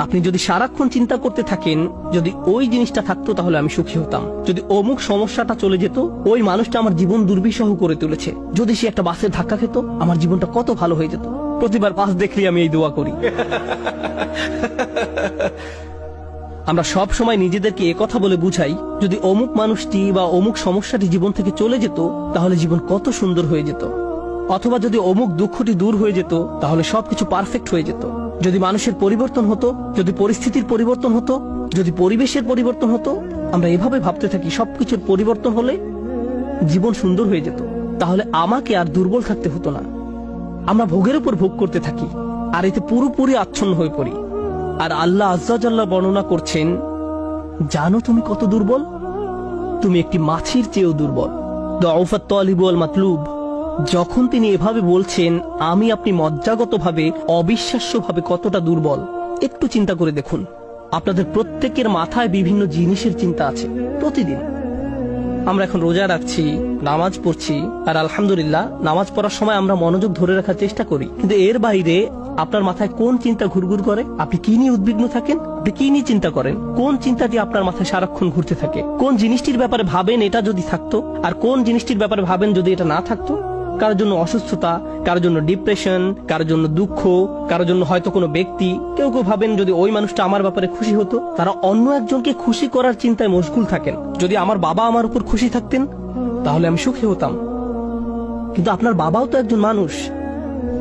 আপনি যদি সারাক্ষণ চিন্তা করতে থাকেন যদি ওই জিনিসটা থাকতো তাহলে আমি সুখী হতাম, যদি অমুক সমস্যাটা চলে যেত, ওই মানুষটা আমার জীবন দুর্বিষহ করে তুলেছে, যদি সে একটা বাসের ধাক্কা খেত আমার জীবনটা কত ভালো হয়ে যেত। প্রতিবার বাস দেখলে আমি এই দোয়া করি। আমরা সব সময় নিজেদেরকে একথা বলে বুঝাই যদি অমুক মানুষটি বা অমুক সমস্যাটি জীবন থেকে চলে যেত তাহলে জীবন কত সুন্দর হয়ে যেত, অথবা যদি অমুক দুঃখটি দূর হয়ে যেত তাহলে সবকিছু পারফেক্ট হয়ে যেত। যদি মানুষের পরিবর্তন হতো, যদি পরিস্থিতির পরিবর্তন হতো, যদি পরিবেশের পরিবর্তন হতো, আমরা এভাবে ভাবতে থাকি সবকিছুর পরিবর্তন হলে জীবন সুন্দর হয়ে যেত, তাহলে আমাকে আর দুর্বল থাকতে হতো না। আমরা ভোগের উপর ভোগ করতে থাকি আর এতে পুরোপুরি আচ্ছন্ন হয়ে পড়ি। আর আল্লাহ আজ্জা জাল্লা বর্ণনা করছেন, জানো তুমি কত দুর্বল? তুমি একটি মাছির চেয়েও দুর্বল। দুআফাত তালিব ওয়াল মাতলুব। যখন তিনি এভাবে বলছেন আমি আপনি মজ্জাগতভাবে অবিশ্বাস্যভাবে কতটা দুর্বল, একটু চিন্তা করে দেখুন। আপনাদের প্রত্যেকের মাথায় বিভিন্ন জিনিসের চিন্তা আছে প্রতিদিন। আমরা এখন রোজা রাখছি, নামাজ পড়ছি, আর আলহামদুলিল্লাহ নামাজ পড়ার সময় আমরা মনোযোগ ধরে রাখার চেষ্টা করি, কিন্তু এর বাইরে আপনার মাথায় কোন চিন্তা ঘুরঘুর করে? আপনি কি নিয়ে উদ্বিগ্ন থাকেন? আপনি কি নিয়ে চিন্তা করেন? কোন চিন্তাটি আপনার মাথায় সারাক্ষণ ঘুরতে থাকে? কোন জিনিসটির ব্যাপারে ভাবেন এটা যদি থাকতো, আর কোন জিনিসটির ব্যাপারে ভাবেন যদি এটা না থাকতো? কারোর জন্য অসুস্থতা, কারোর জন্য ডিপ্রেশন, কারোর জন্য দুঃখ, কারোর জন্য হয়তো কোনো ব্যক্তি। কেউ কেউ ভাবেন যদি ওই মানুষটা আমার ব্যাপারে খুশি হতো। তারা অন্য একজনকে খুশি করার চিন্তায় মশগুল থাকেন। যদি আমার বাবা আমার উপর খুশি থাকতেন তাহলে আমি সুখী হতাম। কিন্তু আপনার বাবাও তো একজন মানুষ,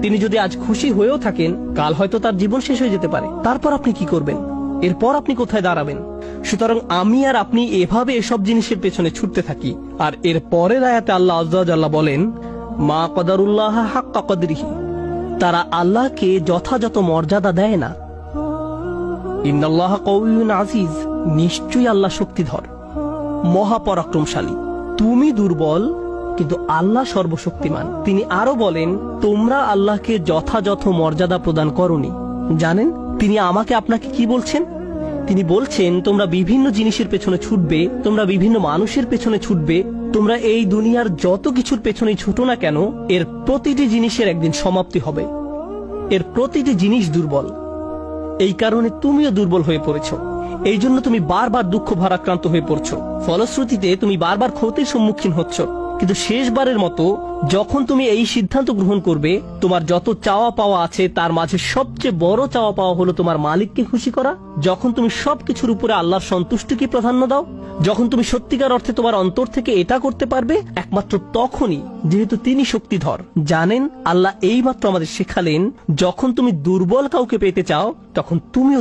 তিনি যদি আজ খুশি হয়েও থাকেন কাল হয়তো তার জীবন শেষ হয়ে যেতে পারে। তারপর আপনি কি করবেন? এরপর আপনি কোথায় দাঁড়াবেন? সুতরাং আমি আর আপনি এভাবে এসব জিনিসের পেছনে ছুটতে থাকি। আর এর পরের আয়াতে আল্লাহ আজ্জা জাল্লা বলেন, মা কদারুল্লাহ হাক্কা কদরিহি, তারা আল্লাহকে যথাযথ মর্যাদা দেয় না। ইন্নাল্লাহ কাউইয়ুন আজিজ, নিশ্চয়ই আল্লাহ শক্তিধর, মহাপরাক্রমশালী। তুমি দুর্বল কিন্তু আল্লাহ সর্বশক্তিমান। তিনি আরো বলেন, তোমরা আল্লাহকে যথাযথ মর্যাদা প্রদান করনি। জানেন তিনি আমাকে আপনাকে কি বলছেন? তিনি বলছেন তোমরা বিভিন্ন জিনিসের পেছনে ছুটবে, তোমরা বিভিন্ন মানুষের পেছনে ছুটবে, তোমরা এই দুনিয়ার যত কিছুর পেছনেই ছুটো না কেন এর প্রতিটি জিনিসের একদিন সমাপ্তি হবে। এর প্রতিটি জিনিস দুর্বল। এই কারণে তুমিও দুর্বল হয়ে পড়েছো। এই জন্য তুমি বারবার দুঃখ ভারাক্রান্ত হয়ে পড়ছো। ফলশ্রুতিতে তুমি বারবার ক্ষতির সম্মুখীন হচ্ছ। কিন্তু শেষবারের মতো যখন তুমি এই সিদ্ধান্ত গ্রহণ করবে তোমার যত চাওয়া পাওয়া আছে তার মাঝে সবচেয়ে বড় চাওয়া পাওয়া হলো তোমার মালিককে খুশি করা, যখন তুমি সবকিছুর উপরে আল্লাহর সন্তুষ্টিকে প্রাধান্য দাও, যখন তুমি সত্যিকার অর্থে তোমার অন্তর থেকে এটা করতে পারবে, একমাত্র তখনই, যেহেতু তিনি শক্তিধর। জানেন আল্লাহ এইমাত্র আমাদের শেখালেন যখন তুমি দুর্বল কাউকে পেতে চাও তখন তুমিও